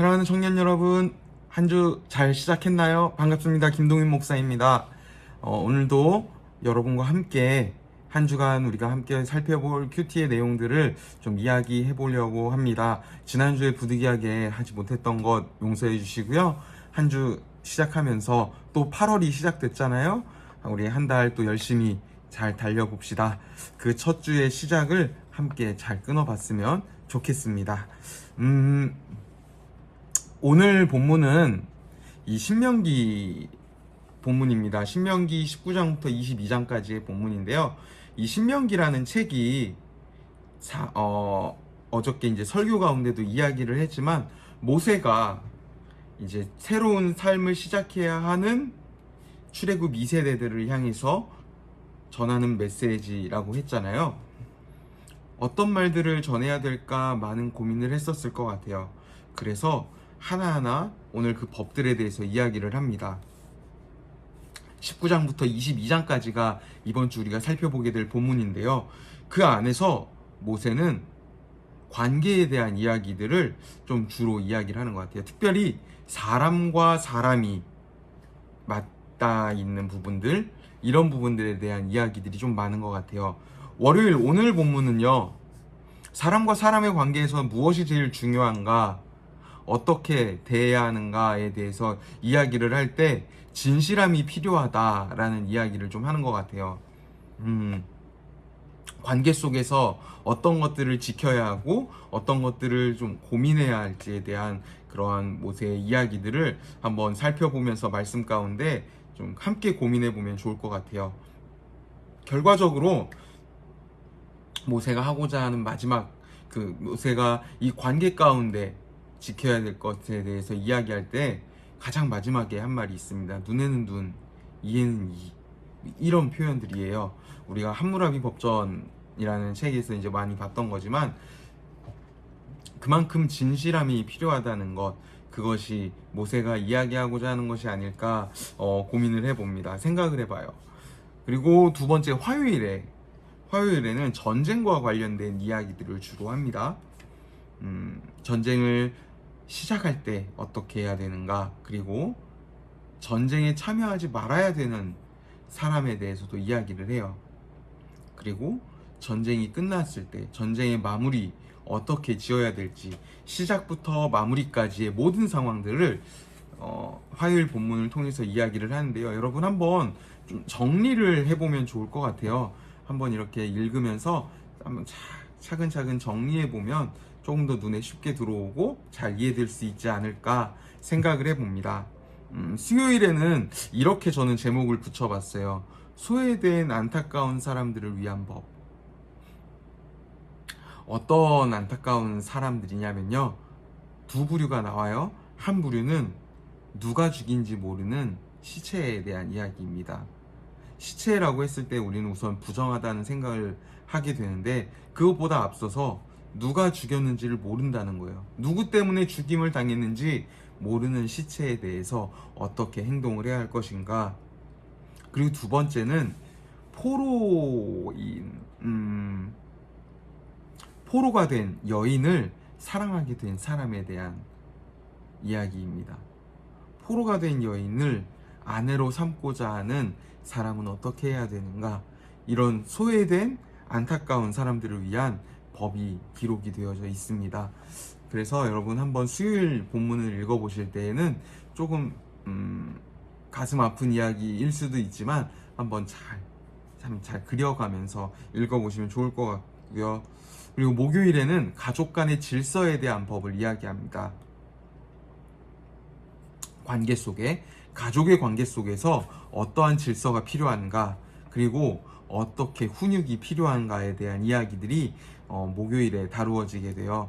사랑하는 청년 여러분, 한 주 잘 시작했나요? 반갑습니다. 김동인 목사입니다. 오늘도 여러분과 함께 한 주간 우리가 함께 살펴볼 큐티의 내용들을 좀 이야기해 보려고 합니다. 지난주에 부득이하게 하지 못했던 것 용서해 주시고요. 한 주 시작하면서 또 8월이 시작됐잖아요. 우리 한 달 또 열심히 잘 달려봅시다. 그 첫 주의 시작을 함께 잘 끊어봤으면 좋겠습니다. 오늘 본문은 이 신명기 본문입니다. 신명기 19장부터 22장까지의 본문인데요. 이 신명기라는 책이 어저께 이제 설교 가운데도 이야기를 했지만 모세가 이제 새로운 삶을 시작해야 하는 출애굽 2세대들을 향해서 전하는 메시지라고 했잖아요. 어떤 말들을 전해야 될까 많은 고민을 했었을 것 같아요. 그래서 하나하나 오늘 그 법들에 대해서 이야기를 합니다. 19장부터 22장까지가 이번 주 우리가 살펴보게 될 본문인데요. 그 안에서 모세는 관계에 대한 이야기들을 좀 주로 이야기를 하는 것 같아요. 특별히 사람과 사람이 맞닿아 있는 부분들, 이런 부분들에 대한 이야기들이 좀 많은 것 같아요. 월요일 오늘 본문은요, 사람과 사람의 관계에서 무엇이 제일 중요한가, 어떻게 대해야 하는가에 대해서 이야기를 할 때 진실함이 필요하다라는 이야기를 좀 하는 것 같아요. 관계 속에서 어떤 것들을 지켜야 하고 어떤 것들을 좀 고민해야 할지에 대한 그러한 모세의 이야기들을 한번 살펴보면서 말씀 가운데 좀 함께 고민해 보면 좋을 것 같아요. 결과적으로 모세가 하고자 하는 마지막 그 모세가 이 관계 가운데 지켜야 될 것에 대해서 이야기할 때 가장 마지막에 한 말이 있습니다. 눈에는 눈, 이에는 이. 이런 표현들이에요. 우리가 함무라비 법전이라는 책에서 이제 많이 봤던 거지만 그만큼 진실함이 필요하다는 것, 그것이 모세가 이야기하고자 하는 것이 아닐까 고민을 해봅니다. 생각을 해봐요. 그리고 두 번째 화요일에는 전쟁과 관련된 이야기들을 주로 합니다. 전쟁을 시작할 때 어떻게 해야 되는가, 그리고 전쟁에 참여하지 말아야 되는 사람에 대해서도 이야기를 해요. 그리고 전쟁이 끝났을 때 전쟁의 마무리 어떻게 지어야 될지, 시작부터 마무리까지의 모든 상황들을 화요일 본문을 통해서 이야기를 하는데요. 여러분 한번 좀 정리를 해보면 좋을 것 같아요. 한번 이렇게 읽으면서 한번 차근차근 정리해보면 조금 더 눈에 쉽게 들어오고 잘 이해될 수 있지 않을까 생각을 해봅니다. 수요일에는 이렇게 저는 제목을 붙여봤어요. 소외된 안타까운 사람들을 위한 법. 어떤 안타까운 사람들이냐면요, 두 부류가 나와요. 한 부류는 누가 죽인지 모르는 시체에 대한 이야기입니다. 시체라고 했을 때 우리는 우선 부정하다는 생각을 하게 되는데, 그것보다 앞서서 누가 죽였는지를 모른다는 거예요. 누구 때문에 죽임을 당했는지 모르는 시체에 대해서 어떻게 행동을 해야 할 것인가. 그리고 두 번째는 포로가 된 여인을 사랑하게 된 사람에 대한 이야기입니다. 포로가 된 여인을 아내로 삼고자 하는 사람은 어떻게 해야 되는가. 이런 소외된 안타까운 사람들을 위한 법이 기록이 되어져 있습니다. 그래서 여러분 한번 수요일 본문을 읽어보실 때에는 조금 가슴 아픈 이야기일 수도 있지만 한번 잘 그려가면서 읽어보시면 좋을 것 같고요. 그리고 목요일에는 가족 간의 질서에 대한 법을 이야기합니다. 가족의 관계 속에서 어떠한 질서가 필요한가, 그리고 어떻게 훈육이 필요한가에 대한 이야기들이 목요일에 다루어지게 돼요.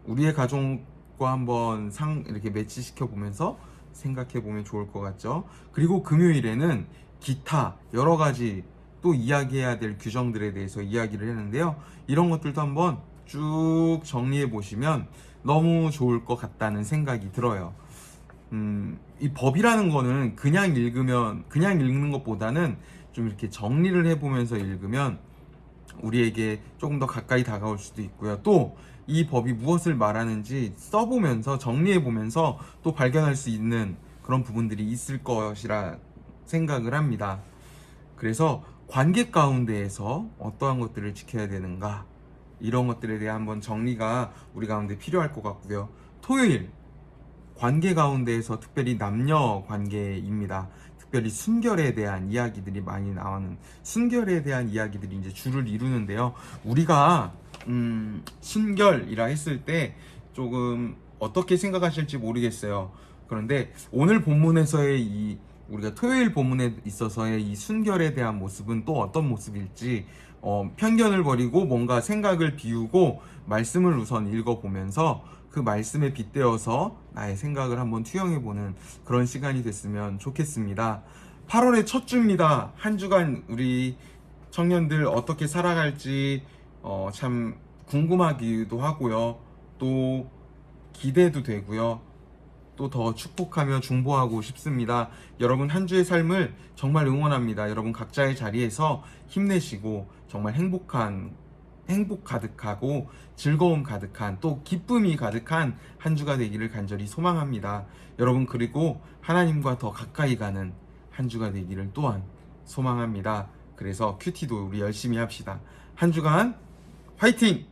우리의 가족과 한번 이렇게 매치시켜 보면서 생각해 보면 좋을 것 같죠. 그리고 금요일에는 기타 여러 가지 또 이야기해야 될 규정들에 대해서 이야기를 했는데요. 이런 것들도 한번 쭉 정리해 보시면 너무 좋을 것 같다는 생각이 들어요. 이 법이라는 거는 그냥 읽는 것보다는 좀 이렇게 정리를 해보면서 읽으면 우리에게 조금 더 가까이 다가올 수도 있고요. 또 이 법이 무엇을 말하는지 써보면서 정리해보면서 또 발견할 수 있는 그런 부분들이 있을 것이라 생각을 합니다. 그래서 관계 가운데에서 어떠한 것들을 지켜야 되는가, 이런 것들에 대한 한번 정리가 우리 가운데 필요할 것 같고요. 토요일, 관계 가운데에서 특별히 남녀 관계입니다. 특별히 순결에 대한 이야기들이 많이 나오는, 순결에 대한 이야기들이 이제 주를 이루는데요. 우리가 순결이라 했을 때 조금 어떻게 생각하실지 모르겠어요. 그런데 오늘 본문에서의 우리가 토요일 본문에 있어서의 이 순결에 대한 모습은 또 어떤 모습일지, 편견을 버리고 뭔가 생각을 비우고 말씀을 우선 읽어보면서 그 말씀에 빗대어서 나의 생각을 한번 투영해보는 그런 시간이 됐으면 좋겠습니다. 8월의 첫 주입니다. 한 주간 우리 청년들 어떻게 살아갈지 참 궁금하기도 하고요. 또 기대도 되고요. 또 더 축복하며 중보하고 싶습니다. 여러분 한 주의 삶을 정말 응원합니다. 여러분 각자의 자리에서 힘내시고 정말 행복 가득하고 즐거움 가득한, 또 기쁨이 가득한 한 주가 되기를 간절히 소망합니다. 여러분, 그리고 하나님과 더 가까이 가는 한 주가 되기를 또한 소망합니다. 그래서 큐티도 우리 열심히 합시다. 한 주간 화이팅!